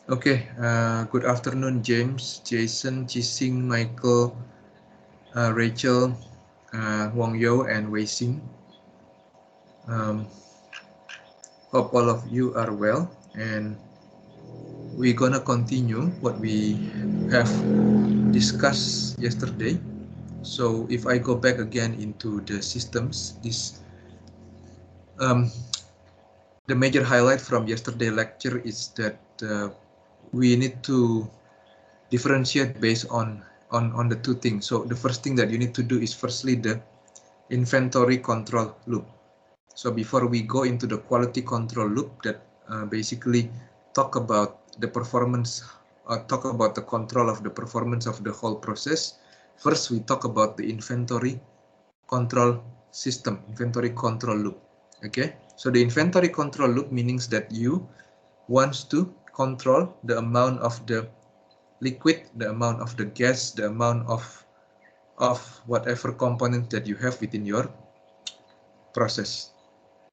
Okay, good afternoon, James, Jason, Chising, Michael, Rachel, Wong Yo, and Wei Xing. Hope all of you are well, and we're gonna continue what we have discussed yesterday. So if I go back again into the systems, the major highlight from yesterday lecture is that we need to differentiate based on the two things. So the first thing that you need to do is firstly the inventory control loop. So before we go into the quality control loop that basically talk about the performance, talk about the control of the performance of the whole process, first we talk about the inventory control system, inventory control loop. Okay, so the inventory control loop means that you wants to control the amount of the liquid, the amount of the gas, the amount of whatever component that you have within your process.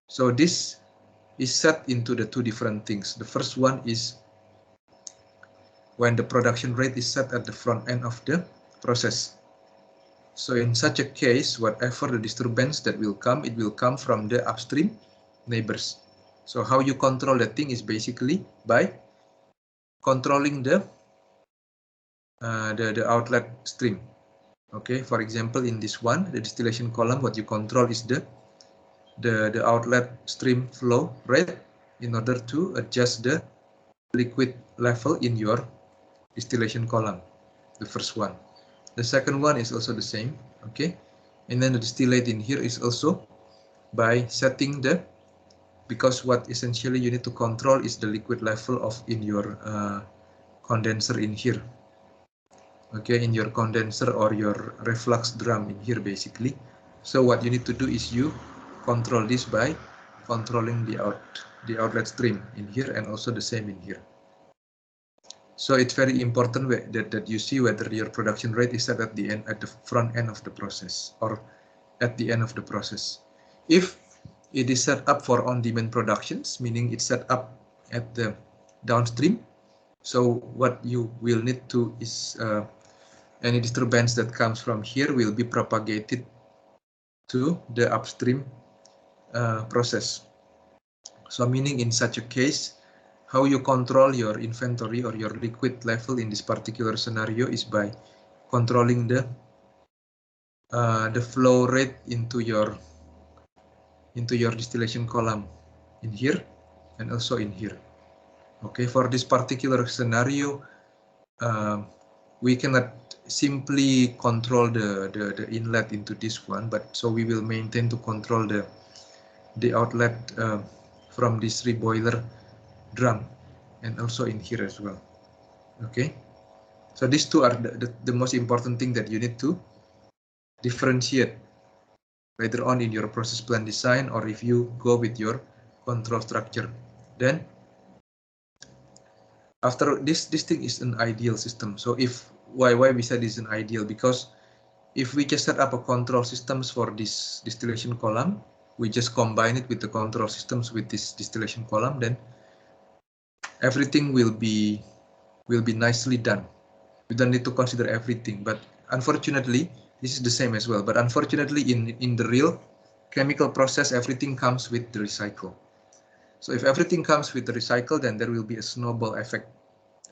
So this is set into the two different things. The first one is when the production rate is set at the front end of the process. So in such a case, whatever the disturbance that will come, it will come from the upstream neighbors. So how you control the thing is basically by controlling the outlet stream. Okay, for example, in this one, the distillation column, what you control is the outlet stream flow rate in order to adjust the liquid level in your distillation column, the first one. The second one is also the same, okay? And then the distillate in here is also by setting the, because what essentially you need to control is the liquid level of in your condenser in here. Okay, in your condenser or your reflux drum in here basically. So what you need to do is you control this by controlling the outlet stream in here and also the same in here. So it's very important that you see whether your production rate is set at the end, at the front end of the process or at the end of the process. If it is set up for on-demand productions, meaning it's set up at the downstream, so what you will need to is any disturbance that comes from here will be propagated to the upstream process. So meaning in such a case, how you control your inventory or your liquid level in this particular scenario is by controlling the flow rate into your distillation column in here and also in here. Okay, for this particular scenario, we cannot simply control the inlet into this one, but so we will maintain to control the outlet from this reboiler drum and also in here as well. Okay, so these two are the most important thing that you need to differentiate later on in your process plan design, or if you go with your control structure. Then after this thing is an ideal system. So if why we said it's an ideal, because if we just set up a control systems for this distillation column, we just combine it with the control systems with this distillation column, then everything will be nicely done. We don't need to consider everything, but unfortunately this is the same as well. But unfortunately in the real chemical process, everything comes with the recycle. So if everything comes with the recycle, then there will be a snowball effect.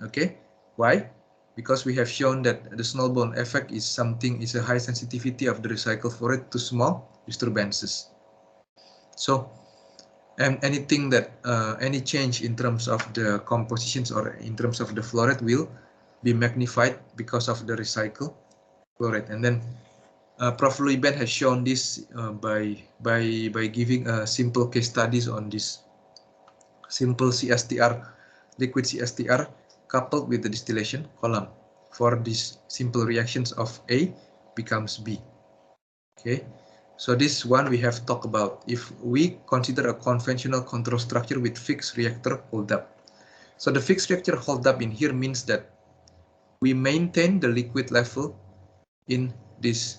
Okay, why? Because we have shown that the snowball effect is a high sensitivity of the recycle fluoride to small disturbances. So, and anything that any change in terms of the compositions or in terms of the fluoride will be magnified because of the recycle fluoride. And then Prof. Louis Ben has shown this by giving simple case studies on this simple CSTR, liquid CSTR coupled with the distillation column for these simple reactions of A becomes B. Okay, so this one we have talked about. If we consider a conventional control structure with fixed reactor holdup. So the fixed reactor holdup in here means that we maintain the liquid level in this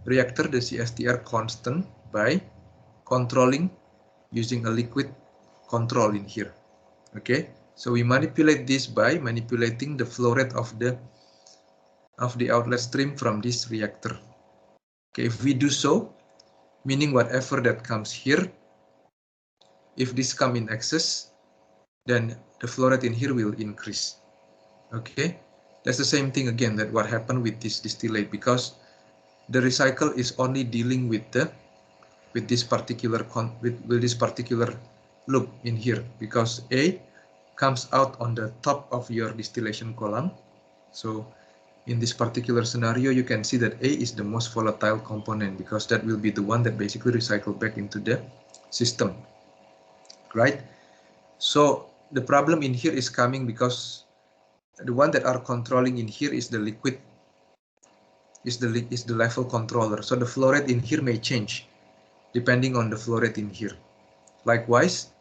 reactor, the CSTR constant, by controlling using a liquid control in here. Okay, So we manipulate this by manipulating the flow rate of the outlet stream from this reactor. Okay, if we do so, meaning whatever that comes here, if this come in excess, then the flow rate in here will increase. Okay, that's the same thing again that what happened with this distillate, because the recycle is only dealing with this particular loop in here, because A comes out on the top of your distillation column. So in this particular scenario, you can see that A is the most volatile component, because that will be the one that basically recycle back into the system, right? So the problem in here is coming because the one that are controlling in here is the liquid, is the level controller. So the flow rate in here may change depending on the flow rate in here. Likewise,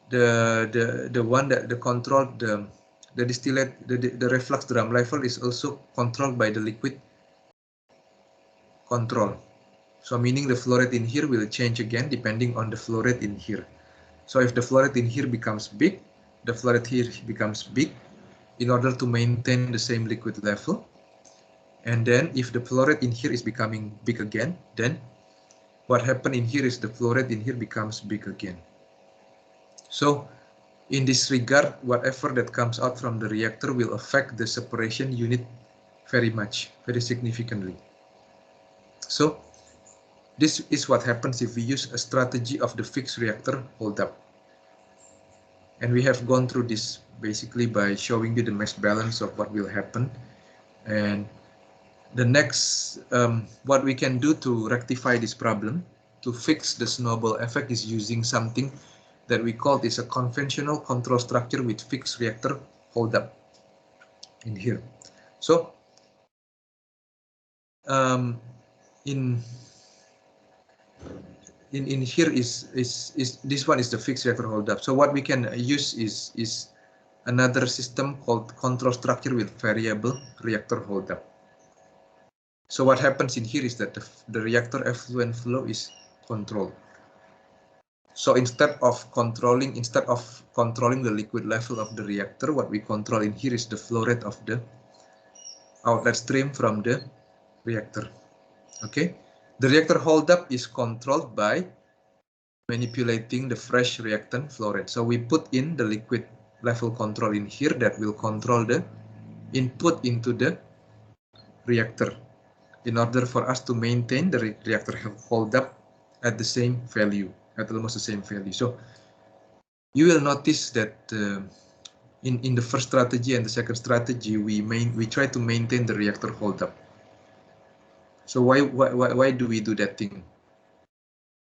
the one that the distillate, the reflux drum level is also controlled by the liquid control. So meaning the flow rate in here will change again depending on the flow rate in here. So if the flow rate in here becomes big, the flow rate here becomes big in order to maintain the same liquid level. And then if the flow rate in here is becoming big again, then what happened in here is the flow rate in here becomes big again. So in this regard, whatever that comes out from the reactor will affect the separation unit very significantly. So this is what happens if we use a strategy of the fixed reactor holdup. And we have gone through this basically by showing you the mass balance of what will happen. And the next, what we can do to rectify this problem, to fix the snowball effect, is using something that we call this a conventional control structure with fixed reactor holdup in here. So in here is this one is the fixed reactor holdup. So what we can use is another system called control structure with variable reactor holdup. So what happens in here is that the reactor effluent flow is controlled. So instead of controlling the liquid level of the reactor, what we control in here is the flow rate of the outlet stream from the reactor. Okay, the reactor holdup is controlled by manipulating the fresh reactant flow rate. So we put in the liquid level control in here that will control the input into the reactor in order for us to maintain the reactor holdup at the same value, at almost the same value. So you will notice that in the first strategy and the second strategy, we try to maintain the reactor holdup. So why do we do that thing?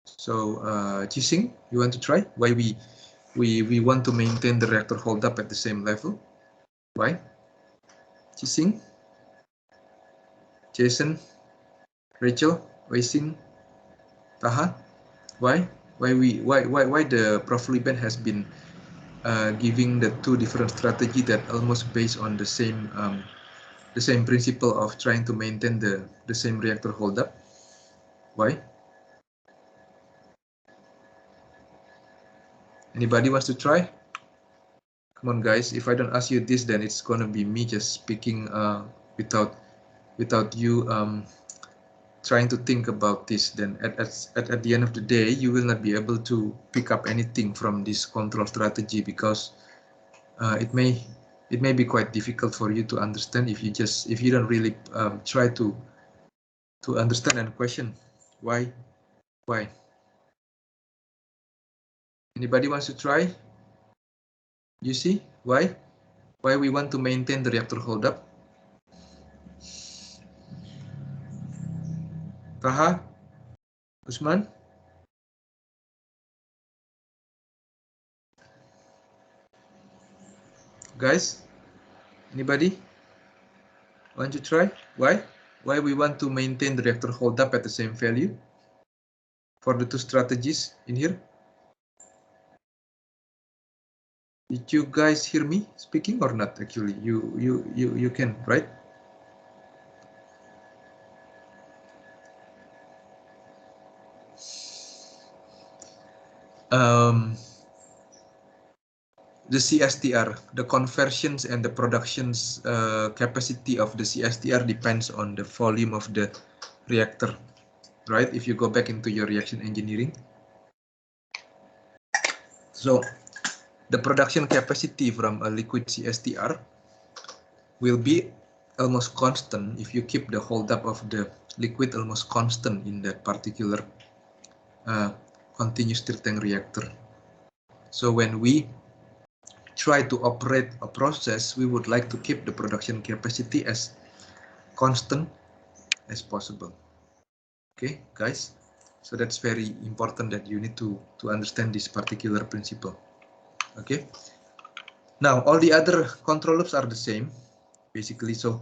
So Chising, you want to try? Why we want to maintain the reactor holdup at the same level? Why? Chising, Jason, Rachel, Waisin, Taha. Why? Why the Prof. Liben has been giving the two different strategy that almost based on the same principle of trying to maintain the same reactor holdup? Why? Anybody wants to try? Come on, guys. If I don't ask you this, then it's gonna be me just speaking without you trying to think about this. Then at the end of the day, you will not be able to pick up anything from this control strategy, because it may be quite difficult for you to understand if you don't really try to understand and question why. Anybody wants to try? You see why we want to maintain the reactor holdup? Taha, Usman? Guys, anybody want to try? Why we want to maintain the reactor holdup at the same value for the two strategies in here? Did you guys hear me speaking or not? Actually, you can, right? the CSTR, the conversions and the productions capacity of the CSTR depends on the volume of the reactor, right? If you go back into your reaction engineering. So the production capacity from a liquid CSTR will be almost constant if you keep the holdup of the liquid almost constant in that particular continuous stirred tank reactor. So when we try to operate a process, we would like to keep the production capacity as constant as possible. Okay, guys. So that's very important that you need to understand this particular principle. Okay. Now all the other control loops are the same, basically. So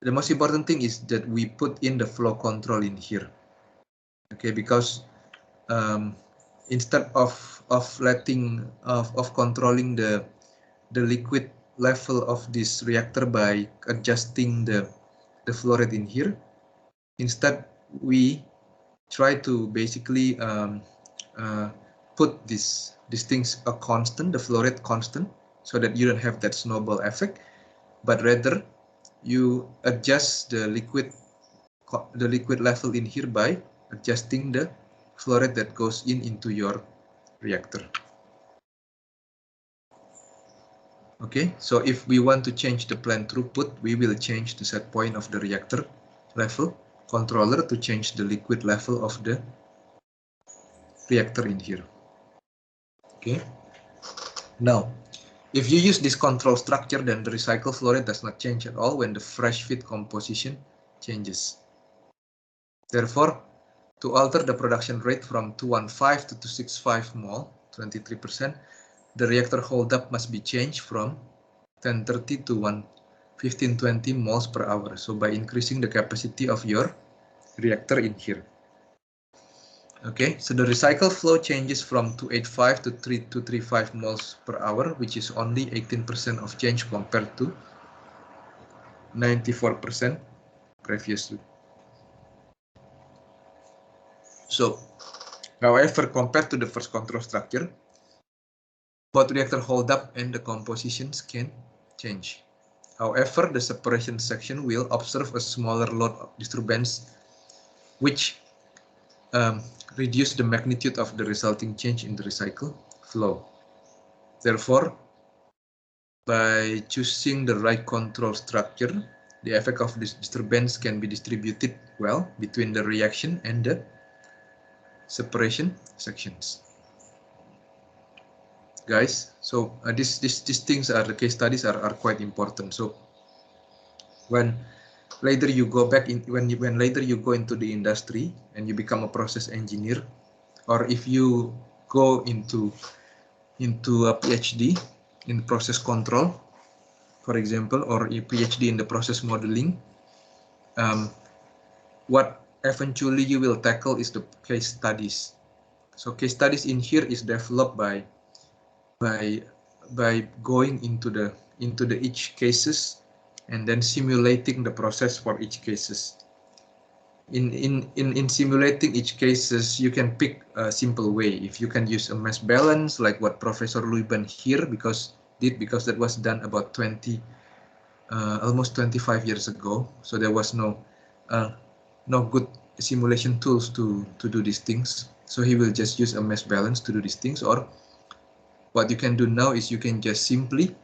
the most important thing is that we put in the flow control in here. Okay, because instead of controlling the liquid level of this reactor by adjusting the flow rate in here, instead we try to basically put these things a constant, the flow rate constant, so that you don't have that snowball effect, but rather you adjust the liquid level in here by adjusting the flow rate that goes into your reactor. Okay, so if we want to change the plant throughput, we will change the set point of the reactor level controller to change the liquid level of the reactor in here. Okay, now if you use this control structure, then the recycle flow rate does not change at all when the fresh feed composition changes. Therefore, to alter the production rate from 215 to 265 mol, 23%, the reactor holdup must be changed from 1030 to 1520 moles per hour. So by increasing the capacity of your reactor in here. Okay, so the recycle flow changes from 285 to 3235 moles per hour, which is only 18% of change compared to 94% previously. So, however, compared to the first control structure, both reactor holdup and the compositions can change. However, the separation section will observe a smaller load disturbance, which reduce the magnitude of the resulting change in the recycle flow. Therefore, by choosing the right control structure, the effect of this disturbance can be distributed well between the reaction and the separation sections. Guys, so these things are the case studies are quite important. So when later you go back in when later you go into the industry and you become a process engineer, or if you go into a PhD in process control, for example, or a PhD in the process modeling, what eventually you will tackle is the case studies. So case studies in here is developed by going into the each cases and then simulating the process for each cases. In simulating each cases, you can pick a simple way. If you can use a mass balance, like what Professor Luyben here because that was done about almost 25 years ago. So there was no good simulation tools to do these things. So he will just use a mass balance to do these things. Or what you can do now is you can just simply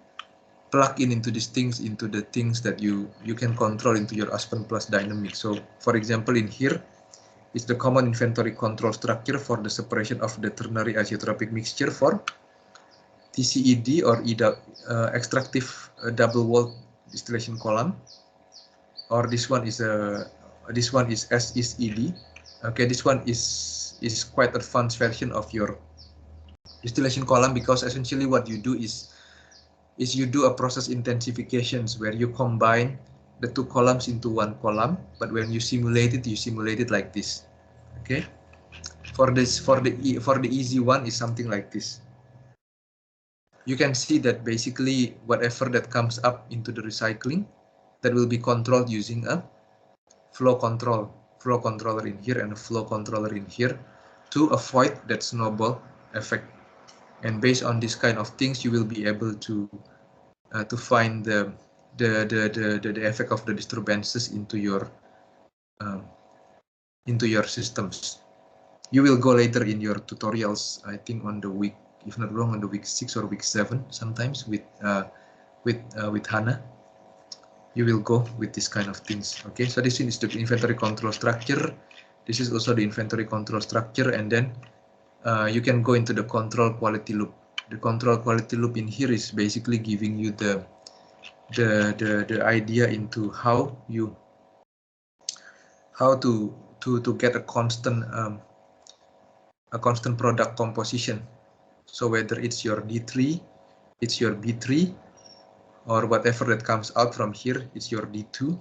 plug into these things, into the things that you can control into your Aspen Plus dynamic. So for example, in here is the common inventory control structure for the separation of the ternary azeotropic mixture for TCED or extractive double wall distillation column, or this one is SED. Okay, this one is quite advanced version of your distillation column, because essentially what you do is you do a process intensifications where you combine the two columns into one column, but when you simulate it like this. Okay, for the easy one is something like this. You can see that basically whatever that comes up into the recycling, that will be controlled using a flow controller in here and a flow controller in here to avoid that snowball effect. And based on this kind of things, you will be able to find the effect of the disturbances into your systems. You will go later in your tutorials, I think on the week, if not wrong, on the week 6 or week 7, sometimes with HANA. You will go with this kind of things. Okay, so this is the inventory control structure. This is also the inventory control structure, and then you can go into the control quality loop. The control quality loop in here is basically giving you the idea into how to get a constant product composition. So whether it's your D3, it's your B3, or whatever that comes out from here, it's your D2.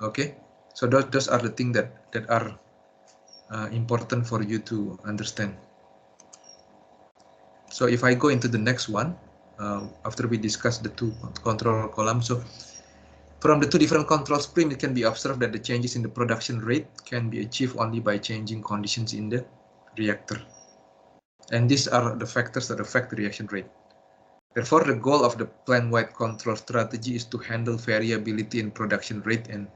Okay, so those are the things that are important for you to understand. So if I go into the next one, after we discuss the two control columns, so from the two different control streams, it can be observed that the changes in the production rate can be achieved only by changing conditions in the reactor. And these are the factors that affect the reaction rate. Therefore, the goal of the plant-wide control strategy is to handle variability in production rate and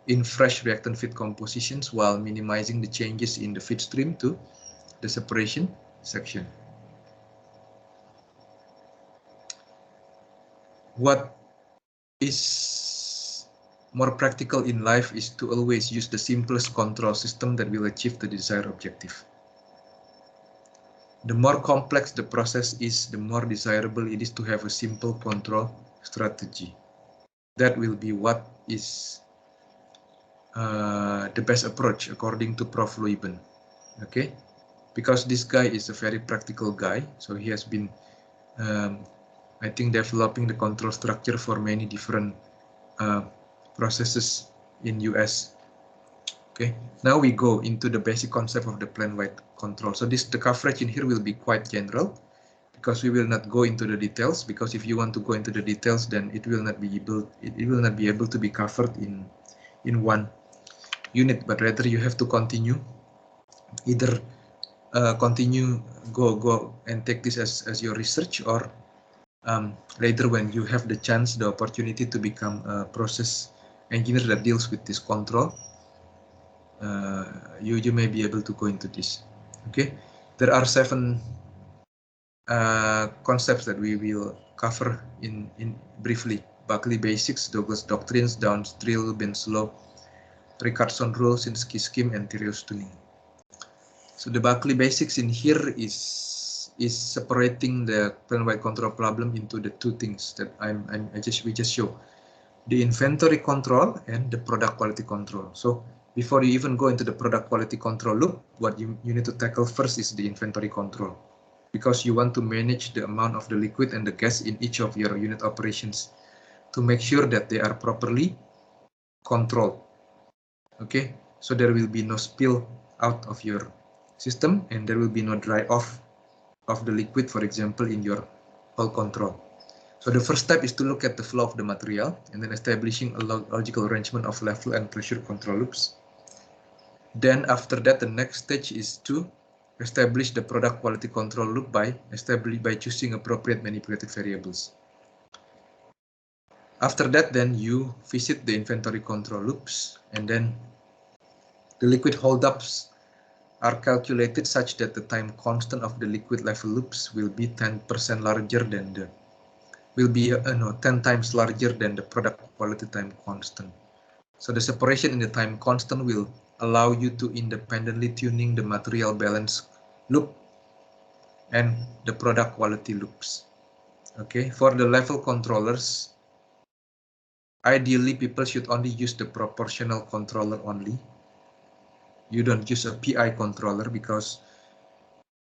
in fresh reactant feed compositions while minimizing the changes in the feed stream to the separation section. What is more practical in life is to always use the simplest control system that will achieve the desired objective. The more complex the process is, the more desirable it is to have a simple control strategy. That will be what is the best approach according to Prof. Luyben. Okay, because this guy is a very practical guy, so he has been I think developing the control structure for many different processes in US. Okay, now we go into the basic concept of the plant-wide control. So the coverage in here will be quite general because we will not go into the details, because if you want to go into the details, then it will not be able to be covered in one unit, but rather you have to continue, either go and take this as your research, or later when you have the chance, the opportunity to become a process engineer that deals with this control, you may be able to go into this. Okay, there are 7 concepts that we will cover in briefly: Buckley basics, Douglas doctrines, Downstream, Ben's law, Richardson rule, Shinsky scheme, and Tirios tuning. So the Buckley basics in here is separating the plant-wide control problem into the two things that we just show: the inventory control and the product quality control. So before you even go into the product quality control loop, what you need to tackle first is the inventory control, because you want to manage the amount of the liquid and the gas in each of your unit operations to make sure that they are properly controlled. Okay, so there will be no spill out of your system, and there will be no dry off of the liquid, for example, in your whole control. So the first step is to look at the flow of the material and then establishing a logical arrangement of level and pressure control loops. Then after that, the next stage is to establish the product quality control loop by choosing appropriate manipulated variables. After that, then you visit the inventory control loops, and then the liquid holdups are calculated such that the time constant of the liquid level loops will be 10% larger than 10 times larger than the product quality time constant. So the separation in the time constant will allow you to independently tuning the material balance loop and the product quality loops. Okay, for the level controllers, ideally people should only use the proportional controller only. You don't use a PI controller, because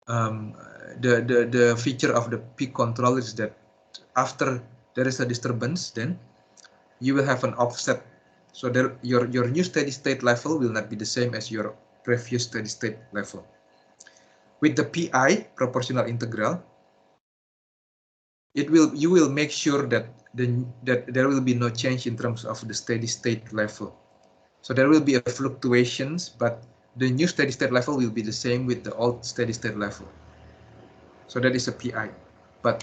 the feature of the P controller is that after there is a disturbance, then you will have an offset. So your new steady state level will not be the same as your previous steady state level. With the PI, proportional integral, you will make sure that there will be no change in terms of the steady state level. So there will be a fluctuations, but the new steady state level will be the same with the old steady state level. So that is a PI. But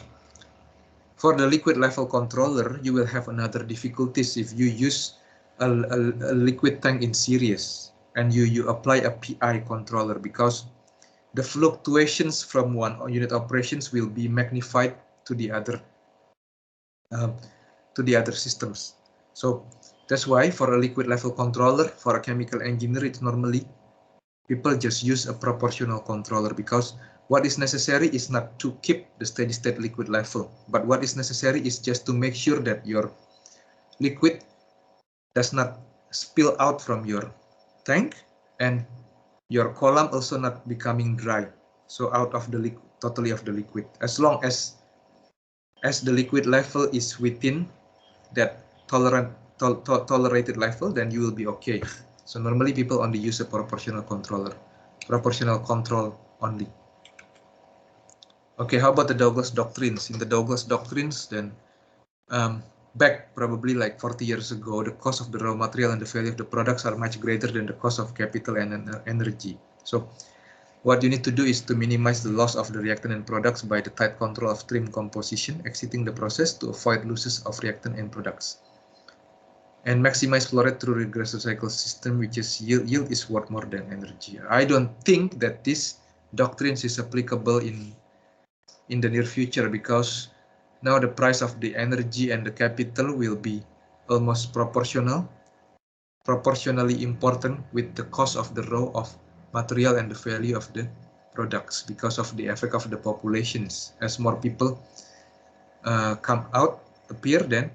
for the liquid level controller, you will have another difficulties if you use a liquid tank in series and you apply a PI controller, because the fluctuations from one unit operations will be magnified to the other systems. So that's why for a liquid level controller, for a chemical engineer, it's normally people just use a proportional controller, because what is necessary is not to keep the steady state liquid level, but what is necessary is just to make sure that your liquid does not spill out from your tank and your column also not becoming dry. So out of the liquid, totally of the liquid, as long as the liquid level is within that tolerated level, then you will be okay. So normally people only use a proportional controller, proportional control only. Okay, how about the Douglas doctrines? In the Douglas doctrines, then back probably like 40 years ago, the cost of the raw material and the value of the products are much greater than the cost of capital and energy. So what you need to do is to minimize the loss of the reactant and products by the tight control of stream composition exiting the process to avoid losses of reactant and products. And maximize flow rate through regressive cycle system, which is yield is worth more than energy. I don't think that this doctrine is applicable in the near future, because now the price of the energy and the capital will be almost proportionally important with the cost of the raw of material and the value of the products, because of the effect of the populations. As more people appear, then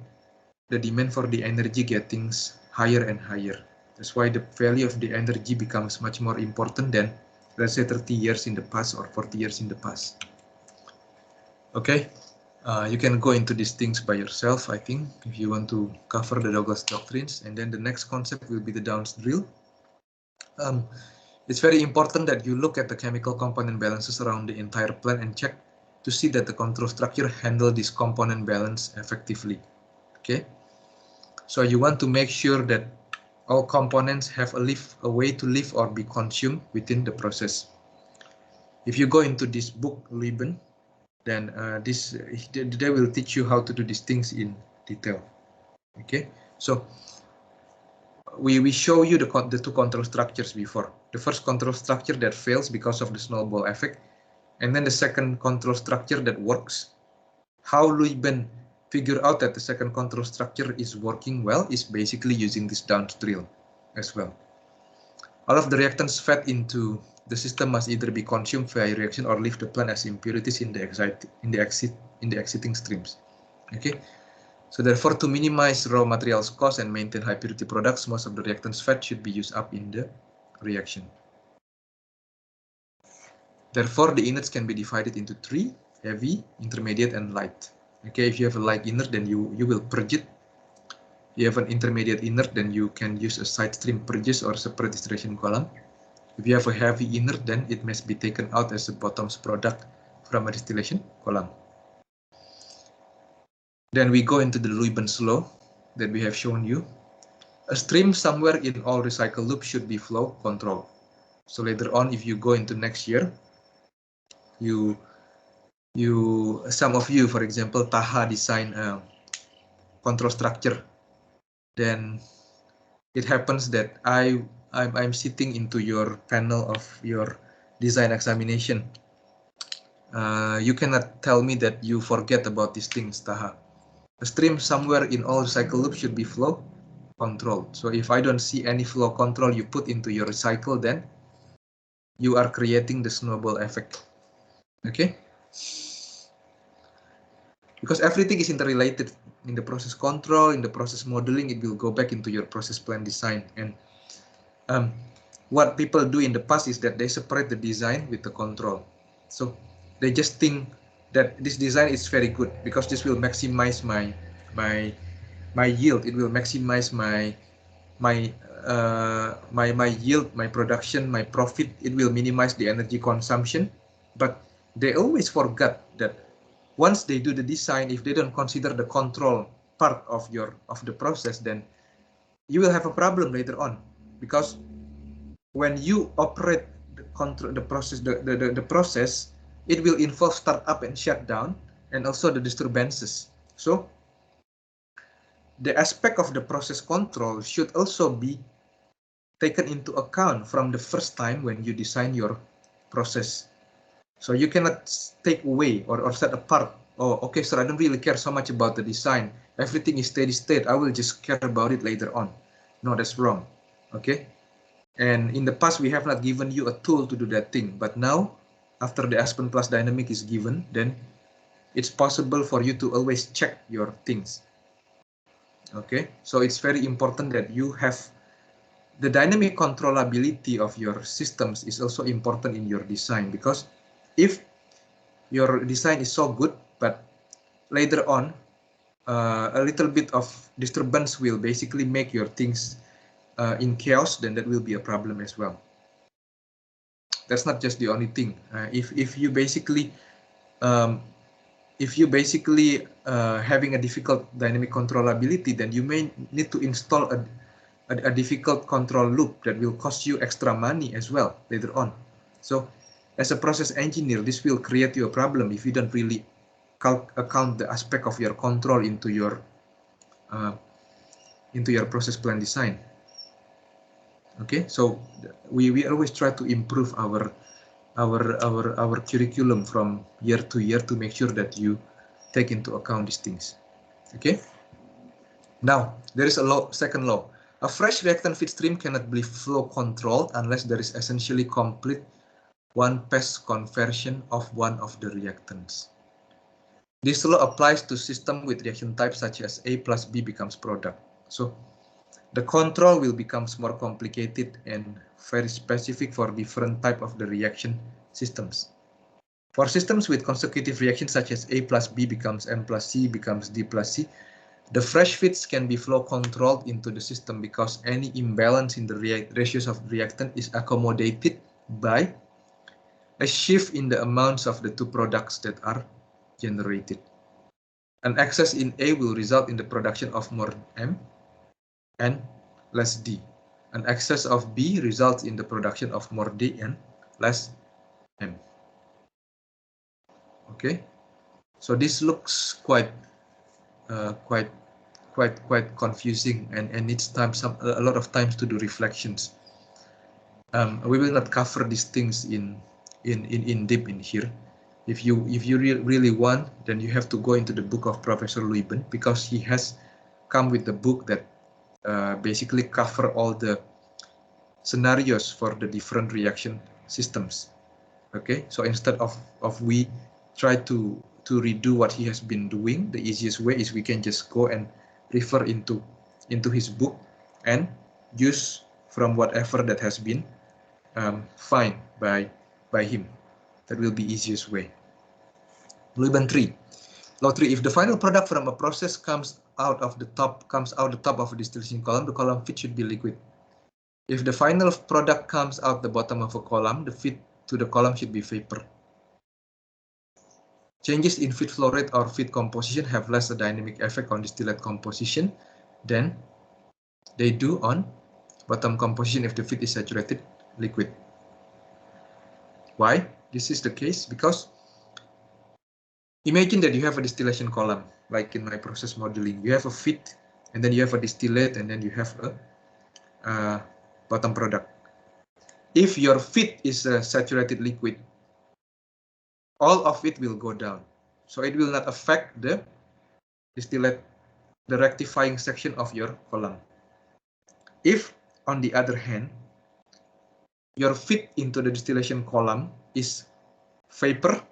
the demand for the energy getting higher and higher. That's why the value of the energy becomes much more important than, let's say, 30 years in the past or 40 years in the past. Okay, you can go into these things by yourself, I think, if you want to cover the Douglas doctrines. And then the next concept will be the Downs drill. It's very important that you look at the chemical component balances around the entire plant and check to see that the control structure handle this component balance effectively. Okay, so you want to make sure that all components have a way to live or be consumed within the process. If you go into this book, Lieben, then they will teach you how to do these things in detail. Okay, so we show you the two control structures before. The first control structure that fails because of the snowball effect, and then the second control structure that works. How Lieben figure out that the second control structure is working well is basically using this Downs drill as well. All of the reactants fed into the system must either be consumed via reaction or leave the plant as impurities in the exiting streams. Okay, so therefore, to minimize raw materials cost and maintain high purity products, most of the reactants fed should be used up in the reaction. Therefore, the inerts can be divided into three: heavy, intermediate, and light. Okay, if you have a light inert, then you will purge it. You have an intermediate inert, then you can use a side stream purges or separate distillation column. If you have a heavy inert, then it must be taken out as a bottoms product from a distillation column. Then we go into the Liuben's law that we have shown you. A stream somewhere in all recycle loops should be flow controlled. So later on, if you go into next year, some of you, for example, Taha design a control structure. Then it happens that I'm sitting into your panel of your design examination. You cannot tell me that you forget about these things, Taha. A stream somewhere in all recycle loops should be flow controlled. So if I don't see any flow control you put into your recycle, then you are creating the snowball effect. Okay? Because everything is interrelated in the process control, in the process modeling, it will go back into your process plan design. And what people do in the past is that they separate the design with the control. So they just think that this design is very good because this will maximize my yield. It will maximize my yield, my production, my profit. It will minimize the energy consumption. But they always forget that once they do the design, if they don't consider the control part of the process, then you will have a problem later on, because when you operate the process, it will involve startup and shutdown and also the disturbances. So the aspect of the process control should also be taken into account from the first time when you design your process. So you cannot take away or set apart, oh, okay, so I don't really care so much about the design. Everything is steady state. I will just care about it later on. No, that's wrong. Okay. And in the past, we have not given you a tool to do that thing. But now, after the Aspen Plus Dynamic is given, then it's possible for you to always check your things. Okay. So it's very important that you have the dynamic controllability of your systems is also important in your design, because if your design is so good, but later on a little bit of disturbance will basically make your things in chaos, then that will be a problem as well. That's not just the only thing. If you basically having a difficult dynamic controllability, then you may need to install a difficult control loop that will cost you extra money as well later on. So as a process engineer, this will create you a problem if you don't really account the aspect of your control into your process plan design. Okay, so we always try to improve our curriculum from year to year to make sure that you take into account these things. Okay. Now there is a law, second law. A fresh reactant feed stream cannot be flow controlled unless there is essentially complete one-pass conversion of one of the reactants. This law applies to systems with reaction types such as A plus B becomes product. So the control will become more complicated and very specific for different type of the reaction systems. For systems with consecutive reactions such as A plus B becomes M plus C becomes D plus C, the fresh feeds can be flow controlled into the system because any imbalance in the ratios of reactant is accommodated by a shift in the amounts of the two products that are generated. An excess in A will result in the production of more M and less D. An excess of B results in the production of more D and less M. Okay, so this looks quite confusing and needs time, a lot of times to do reflections. We will not cover these things in deep in here. If you really want, then you have to go into the book of Professor Luyben, because he has come with the book that basically cover all the scenarios for the different reaction systems. Okay, so instead of we try to redo what he has been doing, the easiest way is we can just go and refer into his book and use from whatever that has been find by him. That will be easiest way. Luyben 3. Law 3. If the final product from a process comes out the top of a distillation column, the column feed should be liquid. If the final product comes out the bottom of a column, the feed to the column should be vapor. Changes in feed flow rate or feed composition have less a dynamic effect on distillate composition than they do on bottom composition if the feed is saturated liquid. Why this is the case? Because imagine that you have a distillation column, like in my process modeling. You have a feed, and then you have a distillate, and then you have a bottom product. If your feed is a saturated liquid, all of it will go down. So it will not affect the distillate, the rectifying section of your column. If, on the other hand, your feed into the distillation column is vapor,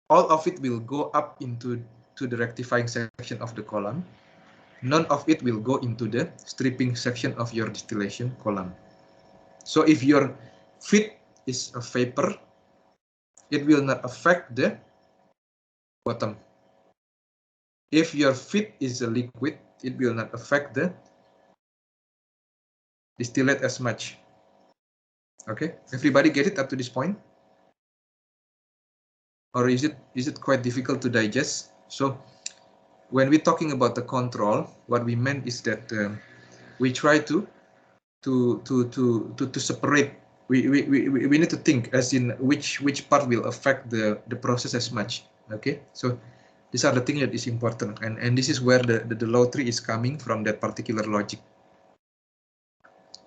all of it will go up into the rectifying section of the column. None of it will go into the stripping section of your distillation column. So if your feed is a vapor, it will not affect the bottom. If your feed is a liquid, it will not affect the distillate as much. Okay, everybody get it up to this point? Or is it quite difficult to digest? So when we're talking about the control, what we meant is that we try to separate we need to think as in which part will affect the process as much. Okay, so these are the things that is important, and this is where the law tree is coming from, that particular logic.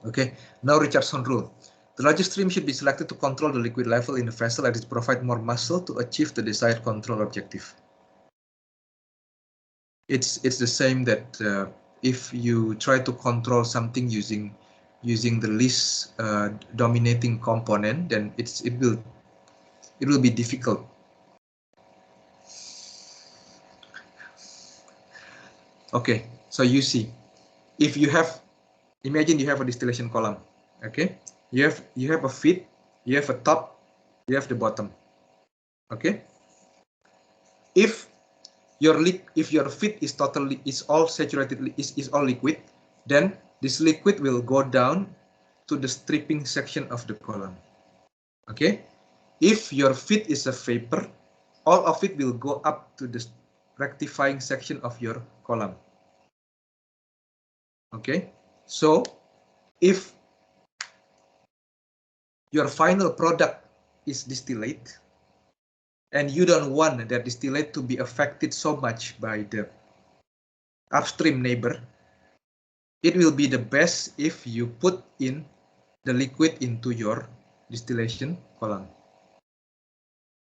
Okay, now Richardson rule. The logic stream should be selected to control the liquid level in the vessel and it provide more muscle to achieve the desired control objective. It's the same that if you try to control something using the least dominating component, then it will be difficult. Okay, so you see, if you have, imagine you have a distillation column. Okay, you have a feed, you have a top, you have the bottom. Okay, if your feed is all saturated, is all liquid, then this liquid will go down to the stripping section of the column. Okay, if your feed is a vapor, all of it will go up to the rectifying section of your column. Okay, so if your final product is distillate and you don't want that distillate to be affected so much by the upstream neighbor, it will be the best if you put in the liquid into your distillation column.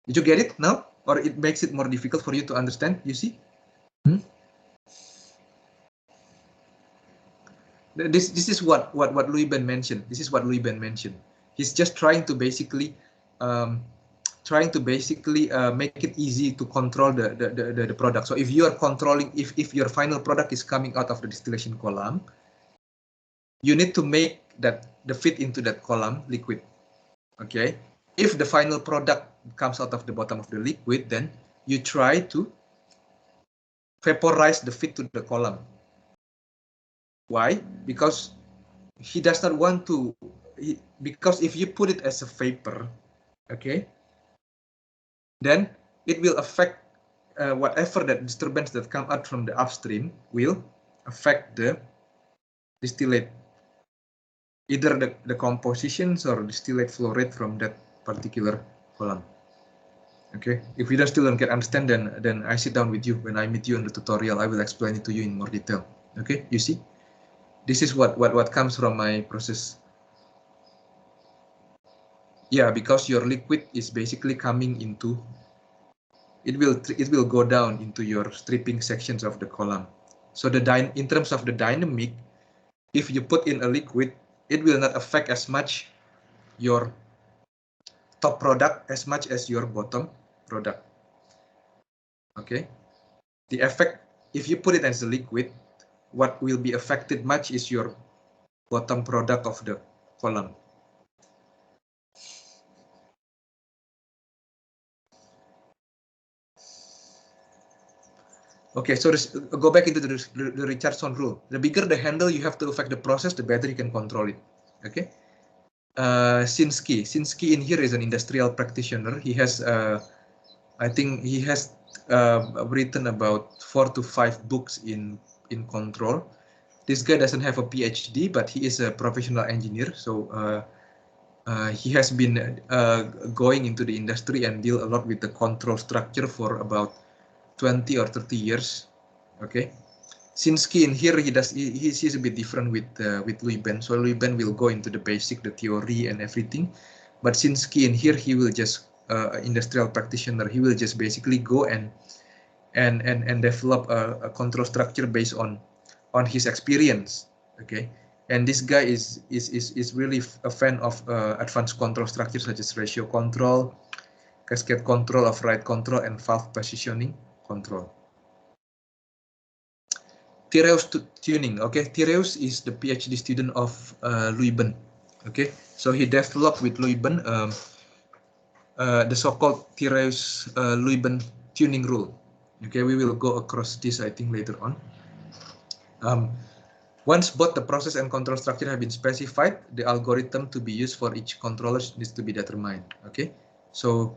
Did you get it now? Or it makes it more difficult for you to understand, you see? This is what Louis Ben mentioned. This is what Louis Ben mentioned. He's just trying to basically make it easy to control the product. So if you are controlling, if your final product is coming out of the distillation column, you need to make that the feed into that column liquid. Okay. If the final product comes out of the bottom of the liquid, then you try to vaporize the feed to the column. Why? Because he does not want to, because if you put it as a vapor, okay, then it will affect whatever that disturbance that come out from the upstream will affect the distillate, either the compositions or distillate flow rate from that particular column. Okay, if you still don't understand, then I sit down with you. When I meet you in the tutorial, I will explain it to you in more detail. Okay, you see, this is what comes from my process. Yeah, because your liquid is basically coming into, it will go down into your stripping sections of the column. So in terms of the dynamic, if you put in a liquid, it will not affect as much your top product as much as your bottom product. Okay, the effect, if you put it as a liquid, what will be affected much is your bottom product of the column. Okay, so go back into the Richardson rule. The bigger the handle you have to affect the process, the better you can control it. Okay. Shinsky in here is an industrial practitioner. He has, I think he has written about 4 to 5 books in control. This guy doesn't have a PhD, but he is a professional engineer. So he has been going into the industry and deal a lot with the control structure for about 20 or 30 years. Okay. Shinsky in here, he's a bit different with Louis Ben. So Louis Ben will go into the basic, the theory and everything. But Shinsky in here, he will just industrial practitioner. He will just basically go and develop a control structure based on his experience. Okay. And this guy is really a fan of advanced control structures such as ratio control, cascade control of rate control, and valve positioning control. Thyreus tuning. Okay, Thyreus is the PhD student of Louis Ben. Okay, so he developed with Louis Ben the so-called Thyreus Louis Ben tuning rule. Okay, we will go across this, I think, later on. Once both the process and control structure have been specified, the algorithm to be used for each controller needs to be determined. Okay, so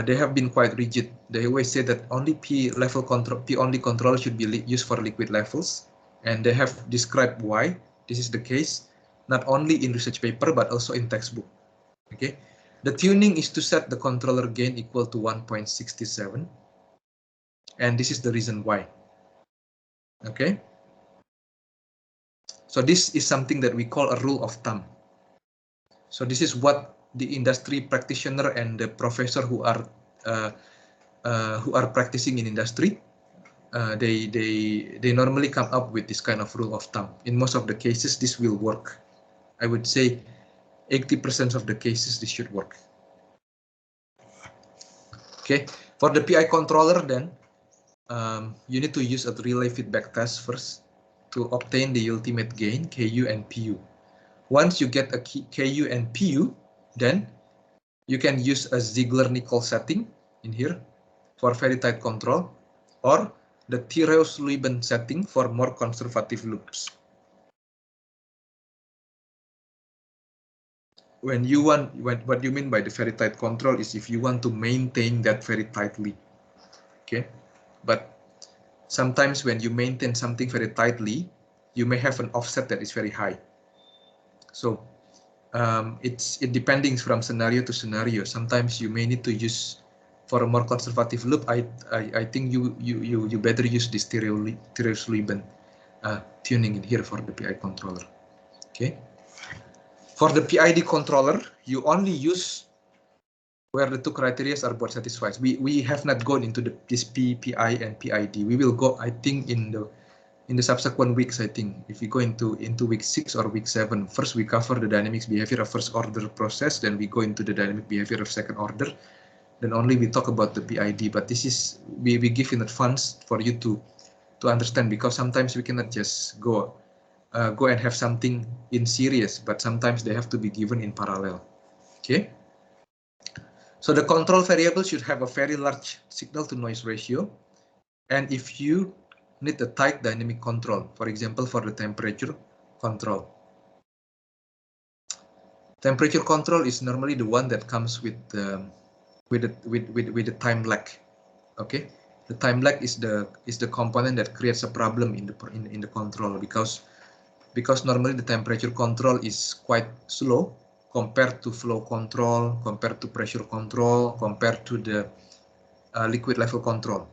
they have been quite rigid. They always say that only P only controller should be used for liquid levels, and they have described why this is the case. not only in research paper, but also in textbook. Okay, the tuning is to set the controller gain equal to 1.67. And this is the reason why. Okay, so this is something that we call a rule of thumb. So this is what the industry practitioner and the professor who are practicing in industry, they normally come up with this kind of rule of thumb. In most of the cases, this will work. I would say 80% of the cases this should work. Okay, for the PI controller then, you need to use a relay feedback test first to obtain the ultimate gain, KU and PU. Once you get a KU and PU, then you can use a Ziegler-Nichols setting in here for very tight control, or the Tyrrell-Sullivan setting for more conservative loops. When you want, what you mean by the very tight control is if you want to maintain that very tightly. Okay, but sometimes when you maintain something very tightly, you may have an offset that is very high. So it depending from scenario to scenario. Sometimes you may need to use, for a more conservative loop, I think you better use this Tyrrell-Sullivan tuning in here for the PI controller. Okay. For the PID controller, you only use where the two criteria are both satisfied. We have not gone into this PI and PID. We will go, I think, in the subsequent weeks. I think if we go into week 6 or week 7, first we cover the dynamics behavior of first order process, then we go into the dynamic behavior of second order, then only we talk about the PID. But this is we give in advance for you to understand, because sometimes we cannot just go and have something in series, but sometimes they have to be given in parallel. Okay. So the control variable should have a very large signal to noise ratio. And if you need a tight dynamic control, for example, for the temperature control. Temperature control is normally the one that comes with the time lag. Okay. The time lag is the component that creates a problem in the control, because normally the temperature control is quite slow compared to flow control, compared to pressure control, compared to the liquid level control.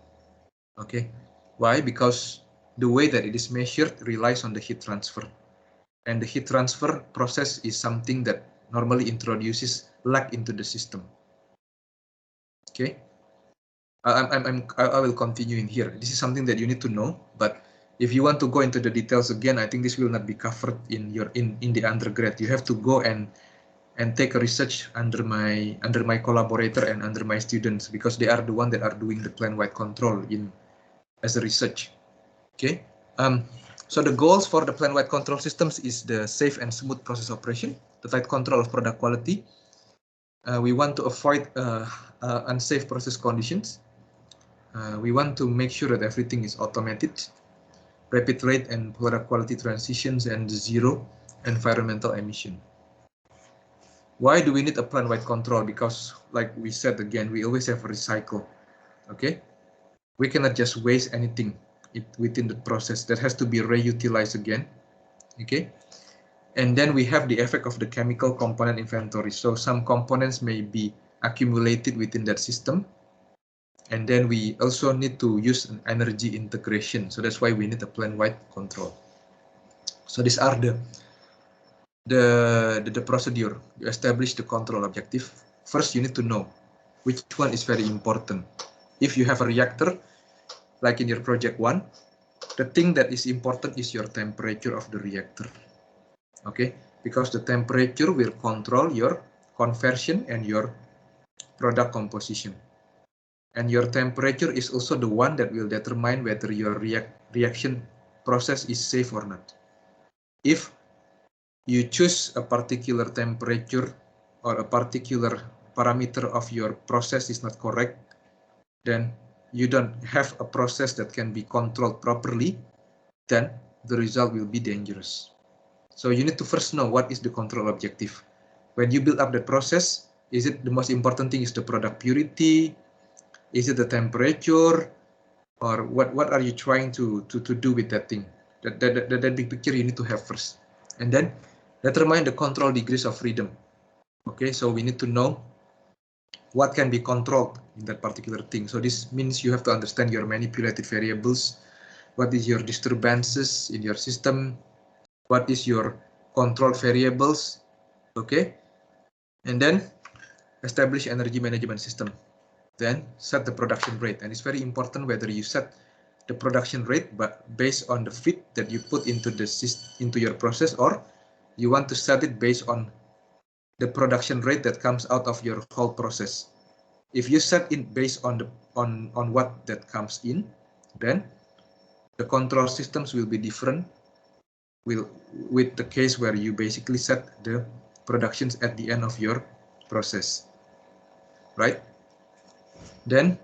Okay, why? Because the way that it is measured relies on the heat transfer, and the heat transfer process is something that normally introduces lag into the system. Okay, I will continue in here. This is something that you need to know, but if you want to go into the details again, I think this will not be covered in the undergrad. You have to go and take a research under my collaborator and under my students, because they are the one that are doing the plan-wide control as a research. Okay. So the goals for the plan-wide control systems is the safe and smooth process operation, the tight control of product quality. We want to avoid unsafe process conditions. We want to make sure that everything is automated, rapid rate and product quality transitions, and zero environmental emission. Why do we need a plan-wide control? Because, like we said again, we always have a recycle. Okay, we cannot just waste anything within the process. That has to be reutilized again. Okay, and then we have the effect of the chemical component inventory. So some components may be accumulated within that system. And then we also need to use an energy integration. So that's why we need a plan-wide control. So these are the procedure. You establish the control objective. First, you need to know which one is very important. If you have a reactor, like in your project 1, the thing that is important is your temperature of the reactor. Okay, because the temperature will control your conversion and your product composition. And your temperature is also the one that will determine whether your reaction process is safe or not. If you choose a particular temperature or a particular parameter of your process is not correct, then you don't have a process that can be controlled properly, then the result will be dangerous. So you need to first know what is the control objective. When you build up the process, is it the most important thing is the product purity? Is it the temperature, or what are you trying to do with that thing? That big picture you need to have first, and then Determine the control degrees of freedom. Okay, so we need to know what can be controlled in that particular thing. So this means you have to understand your manipulated variables, what is your disturbances in your system, what is your control variables, okay, and then establish energy management system. Then set the production rate, and it's very important whether you set the production rate but based on the feed that you put into the into your process, or you want to set it based on the production rate that comes out of your whole process. If you set it based on the on what that comes in, then the control systems will be different with the case where you basically set the productions at the end of your process, right? Then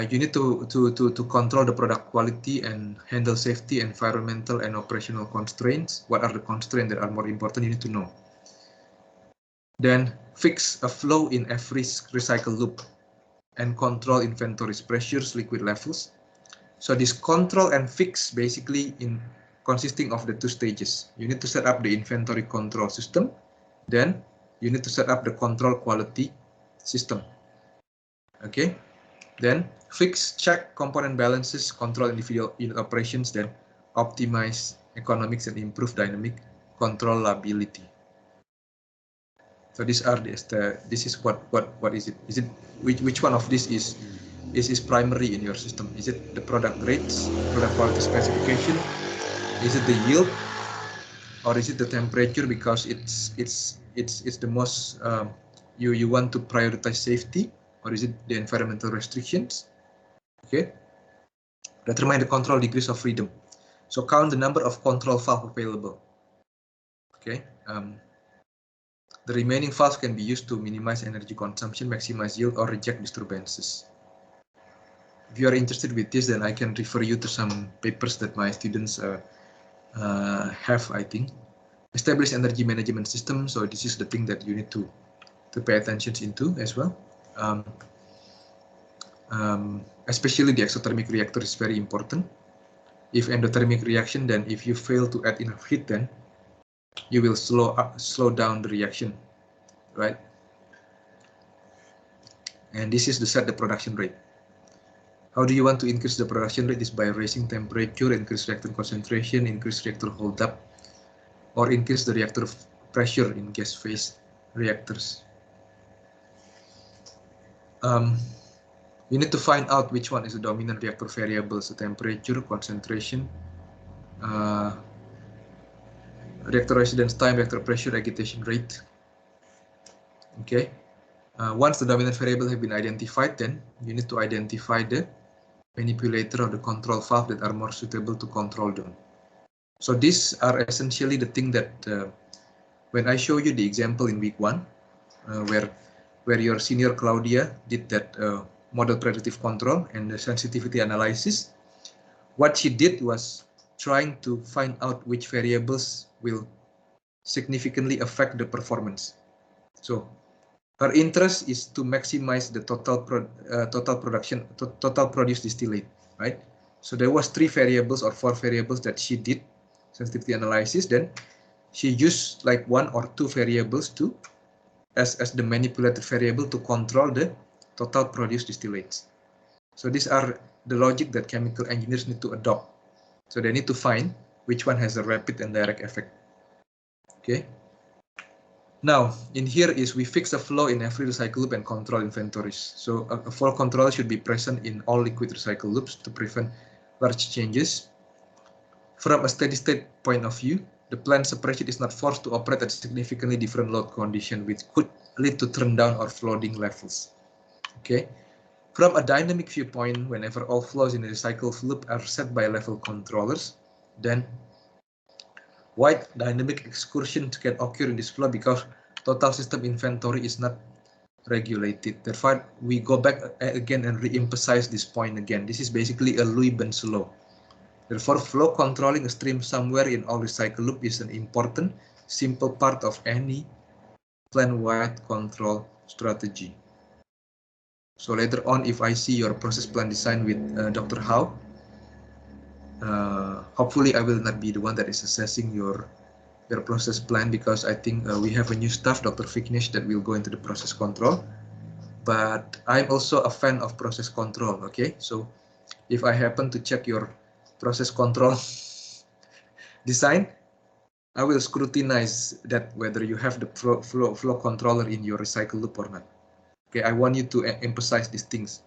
you need to control the product quality and handle safety, environmental, and operational constraints. What are the constraints that are more important? You need to know. Then fix a flow in every recycle loop and control inventories, pressures, liquid levels. So this control and fix basically consisting of the two stages. You need to set up the inventory control system. Then you need to set up the control quality system. Okay. Then fix, check component balances, control individual unit operations, then optimize economics and improve dynamic controllability. So these are this is what is it? Is it which one of this is primary in your system? Is it the product rates, product quality specification? Is it the yield, or is it the temperature because it's the most you want to prioritize safety, or is it the environmental restrictions? Okay. Determine the control degrees of freedom. So count the number of control valves available. Okay. The remaining valves can be used to minimize energy consumption, maximize yield, or reject disturbances. If you are interested with this, then I can refer you to some papers that my students have, I think. Establish energy management system. So this is the thing that you need to pay attention into as well. Especially the exothermic reactor is very important. If endothermic reaction, then if you fail to add enough heat, then you will slow down the reaction, right? And this is to set the production rate. How do you want to increase the production rate? Is by raising temperature, increase reactor concentration, increase reactor hold up, or increase the reactor pressure in gas phase reactors. You need to find out which one is the dominant reactor variables: the temperature, concentration, reactor residence time, reactor pressure, agitation rate. Okay. Once the dominant variable have been identified, then you need to identify the manipulator or the control valve that are more suitable to control them. So these are essentially the thing that when I show you the example in week 1, where your senior Claudia did that model predictive control and the sensitivity analysis, what she did was trying to find out which variables will significantly affect the performance. So her interest is to maximize the total produced distillate, right? So there was 3 variables or 4 variables that she did sensitivity analysis. Then she used like 1 or 2 variables to as the manipulated variable to control the total produced distillates. So these are the logic that chemical engineers need to adopt. So they need to find which one has a rapid and direct effect. Okay. Now, in here is we fix a flow in every recycle loop and control inventories. So a flow controller should be present in all liquid recycle loops to prevent large changes. From a steady state point of view, the plant separation is not forced to operate at significantly different load condition, which could lead to turn down or flooding levels. Okay. From a dynamic viewpoint, whenever all flows in the recycle loop are set by level controllers, then wide dynamic excursions can occur in this flow because total system inventory is not regulated. Therefore, we go back again and re-emphasize this point again. This is basically a Luyben's law. Therefore, flow controlling a stream somewhere in all recycle loop is an important, simple part of any plant-wide control strategy. So later on, if I see your process plan design with Dr. Hao, hopefully I will not be the one that is assessing your your process plan, because I think we have a new staff, Dr. Vignesh, that will go into the process control. But I'm also a fan of process control. Okay, so if I happen to check your process control design, I will scrutinize that whether you have the flow controller in your recycle loop or not. Okay, I want you to emphasize these things.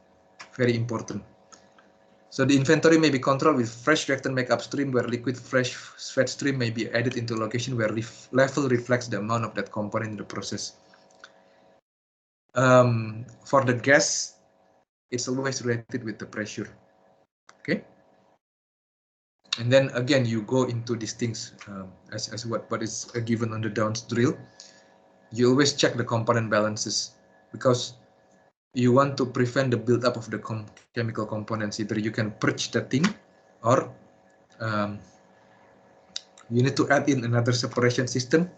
Very important. So the inventory may be controlled with fresh reactant make upstream, where liquid fresh sweat stream may be added into a location where level reflects the amount of that component in the process. For the gas, it's always related with the pressure. Okay. And then again, you go into these things as what is given on the downs drill. You always check the component balances, because you want to prevent the buildup of the chemical components. Either you can purge the thing, or you need to add in another separation system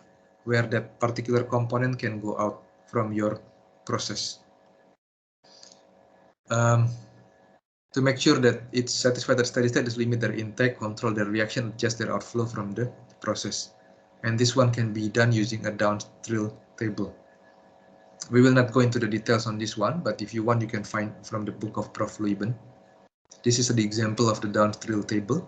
where that particular component can go out from your process. To make sure that it's satisfied at steady state, is limit their intake, control their reaction, adjust their outflow from the process. And this one can be done using a down drill table. We will not go into the details on this one, but if you want, you can find from the book of Prof. Luyben. This is the example of the down drill table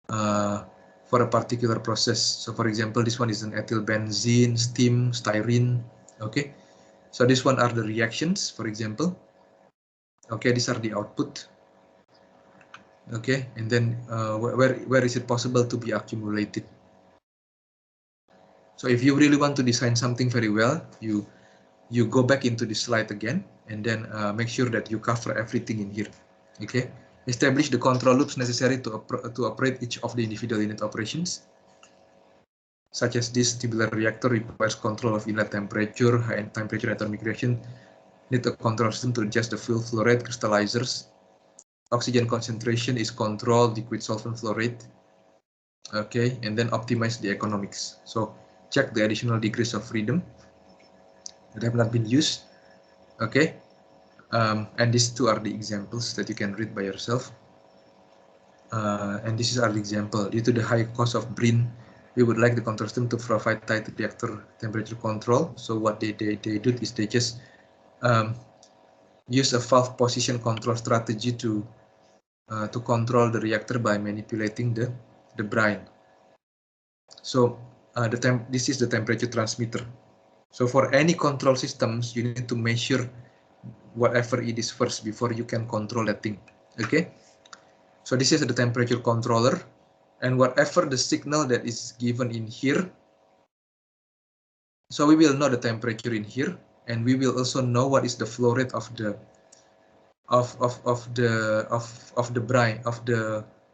for a particular process. So for example, this one is an ethyl benzene, steam, styrene. Okay, so this one are the reactions, for example. Okay, these are the output. Okay, and then where is it possible to be accumulated? So if you really want to design something very well, you go back into the slide again, and then make sure that you cover everything in here. Okay, establish the control loops necessary to operate each of the individual unit operations, such as this tubular reactor requires control of inlet temperature, high temperature atomic reaction, need a control system to adjust the fuel flow rate, crystallizers. Oxygen concentration is controlled, liquid solvent flow rate. Okay, and then optimize the economics. So check the additional degrees of freedom that have not been used. Okay, and these two are the examples that you can read by yourself. And this is our example. Due to the high cost of brine, we would like the control system to provide tight reactor temperature control. So what they do is they just use a valve position control strategy to control the reactor by manipulating the brine. So this is the temperature transmitter. So for any control systems, you need to measure whatever it is first before you can control that thing. Okay. So this is the temperature controller, and whatever the signal that is given in here. So we will know the temperature in here, and we will also know what is the flow rate of the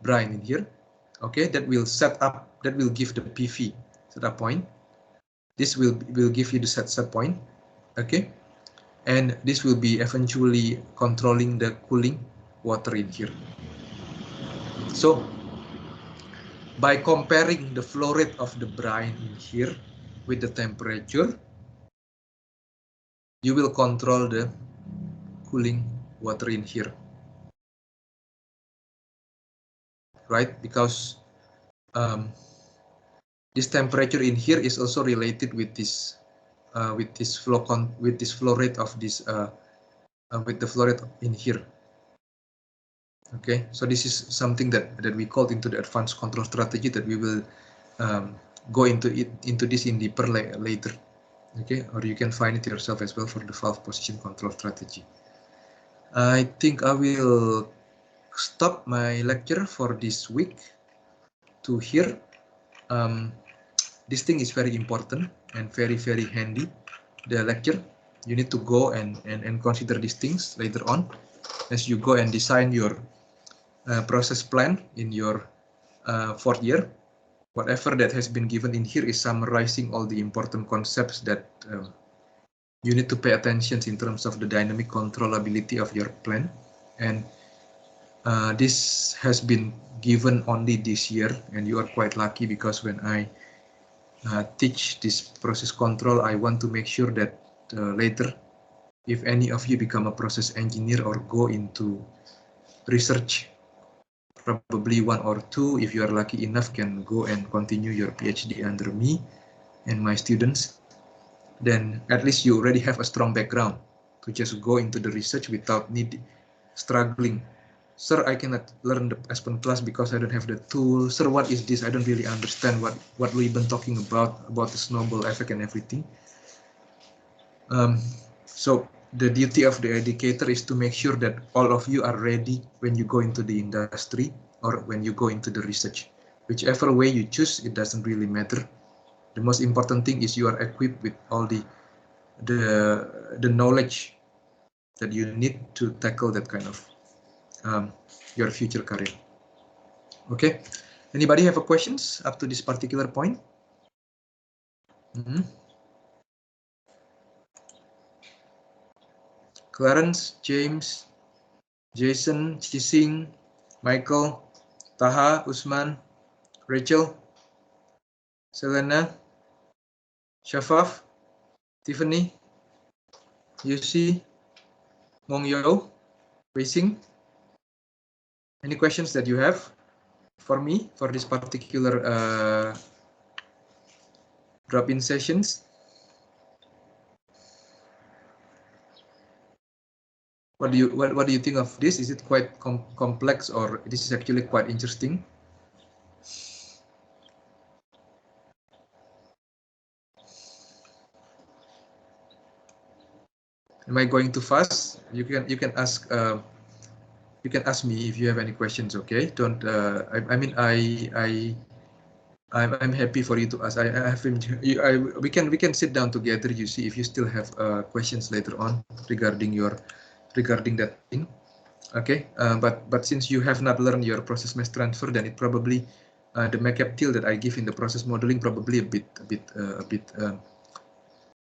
brine in here. Okay, that will give the PV setup point. This will give you the set point. Okay, and this will be eventually controlling the cooling water in here. So by comparing the flow rate of the brine in here with the temperature, you will control the cooling water in here, right? Because this temperature in here is also related with this flow rate of this with the flow rate in here. Okay, so this is something that we called into the advanced control strategy that we will go into this in deeper later. Okay, or you can find it yourself as well for the valve position control strategy. I think I will stop my lecture for this week to here. This thing is very important and very handy. The lecture, you need to go and consider these things later on as you go and design your process plan in your 4th year. Whatever that has been given in here is summarizing all the important concepts that you need to pay attention in terms of the dynamic controllability of your plan. And this has been given only this year, and you are quite lucky, because when I teach this process control, I want to make sure that later, if any of you become a process engineer or go into research probably 1 or 2, if you are lucky enough, can go and continue your PhD under me and my students. Then at least you already have a strong background to just go into the research without struggling. Sir, I cannot learn the Aspen Plus because I don't have the tool. Sir, what is this? I don't really understand what we've been talking about the snowball effect and everything. So the duty of the educator is to make sure that all of you are ready when you go into the industry or when you go into the research. Whichever way you choose, it doesn't really matter. The most important thing is you are equipped with all the knowledge that you need to tackle that kind of your future career. Okay, anybody have a questions up to this particular point? Clarence, James, Jason, Chising, Michael, Taha, Usman, Rachel, Selena, Shafaf, Tiffany, Yusi, Mongyo, Racing. Any questions that you have for me for this particular drop-in sessions? What do you think of this? Is it quite complex, or this is actually quite interesting? Am I going too fast? You can ask. You can ask me if you have any questions. Okay, don't. I mean, I'm happy for you to ask. We can sit down together. You see if you still have questions later on regarding that thing. Okay, but since you have not learned your process mass transfer, then it probably the MECAPTIL that I give in the process modeling probably a bit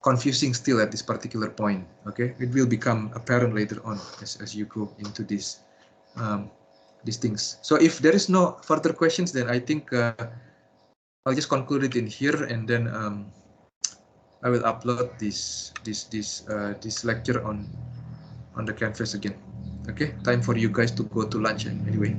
confusing still at this particular point. Okay, it will become apparent later on as you go into these things. So if there is no further questions, then I think I'll just conclude it in here, and then I will upload this lecture on the Canvas again. Okay, time for you guys to go to lunch anyway.